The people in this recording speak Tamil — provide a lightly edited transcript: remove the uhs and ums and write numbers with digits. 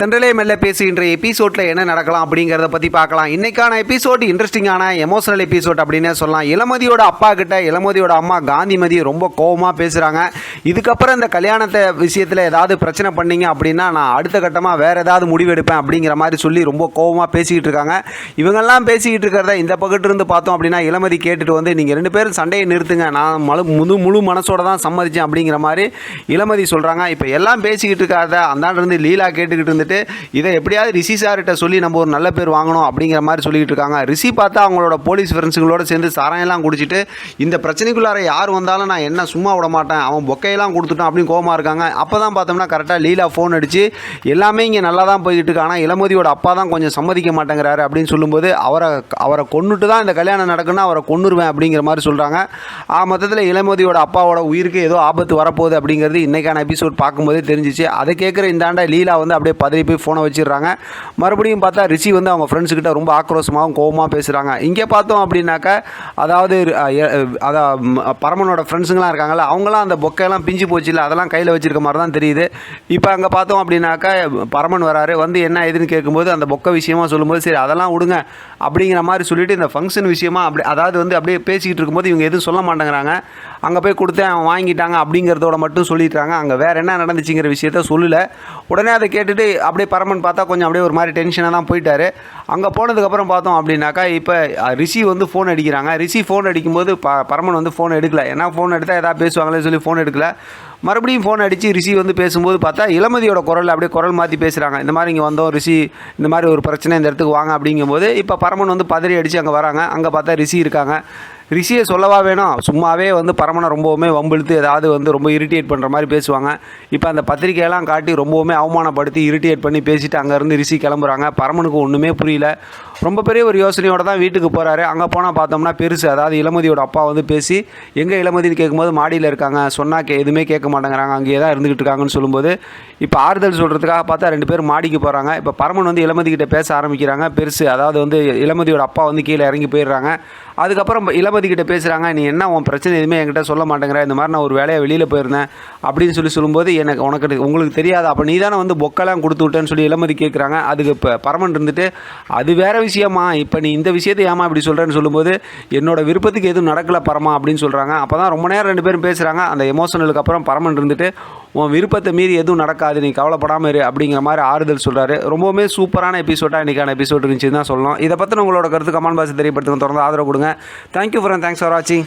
தென்றலே மெல்ல பேசுகின்ற எபிசோடில் என்ன நடக்கலாம் அப்படிங்கிறத பற்றி பார்க்கலாம். இன்றைக்கான எபிசோடு இன்ட்ரெஸ்டிங்கான எமோஷனல் எபிசோட் அப்படின்னே சொல்லலாம். இளமதியோட அப்பா கிட்ட இளமதியோட அம்மா காந்திமதி ரொம்ப கோபமாக பேசுகிறாங்க. இதுக்கப்புறம் இந்த கல்யாணத்தை விஷயத்தில் ஏதாவது பிரச்சனை பண்ணிங்க அப்படின்னா நான் அடுத்த கட்டமாக வேறு ஏதாவது முடிவு எடுப்பேன் அப்படிங்கிற மாதிரி சொல்லி ரொம்ப கோபமாக பேசிக்கிட்டு இருக்காங்க. இவங்கெல்லாம் பேசிக்கிட்டு இருக்கிறத இந்த பக்கத்திலிருந்து பார்த்தோம் அப்படின்னா இளமதி கேட்டுட்டு வந்து நீங்கள் ரெண்டு பேரும் சண்டையை நிறுத்துங்க, நான் முழு மனசோட தான் சம்மதிச்சேன் அப்படிங்கிற மாதிரி இளமதி சொல்கிறாங்க. இப்போ எல்லாம் பேசிக்கிட்டு இருக்காத அந்தாண்டிருந்து லீலா கேட்டுக்கிட்டு இருந்து இதை எப்படியாவது ரிஷி சார்கிட்ட சொல்லி நம்ம ஒரு நல்ல பேர் வாங்கணும் அப்படிங்கிற மாதிரி சொல்லிட்டு இருக்காங்க. ரிஷி பார்த்தா அவங்களோட போலீஸ் ஃப்ரெண்ட்ஸுங்களோட சேர்ந்து சாராயெல்லாம் குடிச்சிட்டு இந்த பிரச்சனைக்குள்ளார யார் வந்தாலும் நான் என்ன சும்மா விட மாட்டேன், அவன் பொக்கையெல்லாம் கொடுத்துட்டான் அப்படின்னு கோவமாக இருக்காங்க. அப்போ தான் பார்த்தோம்னா கரெக்டாக லீலா ஃபோன் அடித்து எல்லாமே இங்கே நல்லா தான் போய்கிட்டு இருக்கு, ஆனால் இளமதியோட அப்பா தான் கொஞ்சம் சம்மதிக்க மாட்டேங்கிறாரு அப்படின்னு சொல்லும்போது அவரை கொன்னுட்டு தான் இந்த கல்யாணம் நடக்குன்னா அவரை கொன்னுருவேன் அப்படிங்கிற மாதிரி சொல்கிறாங்க. மொத்தத்தில் இளமதியோட அப்பாவோட உயிருக்கு ஏதோ ஆபத்து வரப்போகுது அப்படிங்கிறது இன்றைக்கான எபிசோட் பார்க்கும்போதே தெரிஞ்சிச்சு. அதை கேட்குற இந்தாண்ட லீலா வந்து அப்படியே பதறி போய் ஃபோனை வச்சிடுறாங்க. மறுபடியும் பார்த்தா ரிஷி வந்து அவங்க ஃப்ரெண்ட்ஸுக்கிட்ட ரொம்ப ஆக்ரோஷமாகவும் கோபமாக பேசுகிறாங்க. இங்கே பார்த்தோம் அப்படின்னாக்கா அதாவது பரமனோட ஃப்ரெண்ட்ஸுங்களாம் இருக்காங்கல்ல, அவங்களாம் அந்த பொக்கையெல்லாம் பிஞ்சு போச்சு இல்லை, அதெல்லாம் கையில் வச்சிருக்க மாதிரி தான் தெரியுது. இப்போ அங்கே பார்த்தோம் அப்படின்னாக்கா பரமன் வராரு, வந்து என்ன ஏதுன்னு கேட்கும்போது அந்த பொக்கை விஷயமா சொல்லும்போது சரி அதெல்லாம் விடுங்க அப்படிங்கிற மாதிரி சொல்லிட்டு இந்த ஃபங்க்ஷன் விஷயமா அதாவது வந்து அப்படியே பேசிக்கிட்டு இருக்கும்போது இவங்க எதுவும் சொல்ல மாட்டேங்கிறாங்க. அங்கே போய் கொடுத்தேன் வாங்கிட்டாங்க அப்படிங்கிறதோட மட்டும் சொல்லிட்டாங்க. அங்கே வேறு என்ன நடந்துச்சுங்கிற விஷயத்த சொல்லலை. உடனே அதை கேட்டுட்டு அப்படியே பரமன் பார்த்தா கொஞ்சம் அப்படியே ஒரு மாதிரி டென்ஷனாக தான் போயிட்டார். அங்கே போனதுக்கப்புறம் பார்த்தோம் அப்படின்னாக்கா இப்போ ரிஷி வந்து ஃபோன் அடிக்கிறாங்க. ரிஷி ஃபோன் அடிக்கும்போது பரமன் வந்து ஃபோன் எடுக்கல. ஏன்னா ஃபோன் எடுத்தால் எதாவது பேசுவாங்களே சொல்லி ஃபோன் எடுக்கல. மறுபடியும் ஃபோன் அடித்து ரிஷி வந்து பேசும்போது பார்த்தா இளமதியோட குரல் அப்படியே குரல் மாற்றி பேசுகிறாங்க. இந்த மாதிரி இங்கே வந்தோம் ரிஷி, இந்த மாதிரி ஒரு பிரச்சனை இந்த இடத்துக்கு வாங்க அப்படிங்கும்போது இப்போ பரமன் வந்து பதறி அடித்து அங்கே வராங்க. அங்கே பார்த்தா ரிஷி இருக்காங்க. ரிஷியை சொல்லவா வேணும், சும்மாவே வந்து பரமனை ரொம்பவுமே வம்பிழுத்து ஏதாவது வந்து ரொம்ப இரிட்டேட் பண்ணுற மாதிரி பேசுவாங்க. இப்போ அந்த பத்திரிக்கையெல்லாம் காட்டி ரொம்பவுமே அவமானப்படுத்தி இரிட்டேட் பண்ணி பேசிட்டு அங்கேருந்து ரிஷி கிளம்புறாங்க. பரமனுக்கு ஒன்றுமே புரியல. ரொம்ப பெரிய ஒரு யோசனையோடு தான் வீட்டுக்கு போகிறாரு. அங்கே போனால் பார்த்தோம்னா பெருசு, அதாவது இளமதியோட அப்பா வந்து பேசி எங்கே இளமதின்னு கேட்கும்போது மாடியில் இருக்காங்க, சொன்னால் எதுவுமே கேட்க மாட்டேங்கிறாங்க, அங்கேயே தான் இருந்துக்கிட்டு இருக்காங்கன்னு சொல்லும்போது இப்போ ஆறுதல் சொல்கிறதுக்காக பார்த்தா ரெண்டு பேரும் மாடிக்கு போகிறாங்க. இப்போ பரமன் வந்து இளமதிக்கிட்ட பேச ஆரம்பிக்கிறாங்க. பெருசு, அதாவது வந்து இளமதியோட அப்பா வந்து கீழே இறங்கி போயிடுறாங்க. அதுக்கப்புறம் இளமதிக்கிட்ட பேசுகிறாங்க, நீ என்ன உன் பிரச்சனை எதுவுமே என்கிட்ட சொல்ல மாட்டேங்கிற, இந்த மாதிரி நான் ஒரு வேலையை வெளியில் போயிருந்தேன் அப்படின்னு சொல்லும்போது உங்களுக்கு தெரியாது, அப்போ நீ தானே வந்து பொக்கெல்லாம் கொடுத்து விட்டேன்னு சொல்லி இளமதி கேட்குறாங்க. அதுக்கு இப்போ பரமன் இருந்துட்டு அது வேறு விஷயமா, இப்போ நீ இந்த விஷயத்தை ஏமா இப்படி சொல்கிறேன்னு சொல்லும்போது என்னோட விருப்பத்துக்கு எதுவும் நடக்கலை பரமா அப்படின்னு சொல்கிறாங்க. அப்போ தான் ரொம்ப நேரம் ரெண்டு பேரும் பேசுகிறாங்க. அந்த எமோஷனலுக்கு அப்புறம் பரமன் இருந்துட்டு உன் விருப்பத்தை மீறி எதுவும் நடக்காது, நீ கவலைப்படாமல் இரு அப்படிங்கிற மாதிரி ஆறுதல் சொல்கிறாரு. ரொம்பவுமே சூப்பரான எபிசோடாக இன்றைக்கான எபிசோட் இருந்துச்சு தான் சொல்லணும். இதை பற்றி உங்களோட கருத்து கமெண்ட் பாக்ஸ் தெரியப்படுத்துங்க. தொடர்ந்து ஆதரவு கொடுங்க. தேங்க்யூ ஃபார் வாட்சிங்.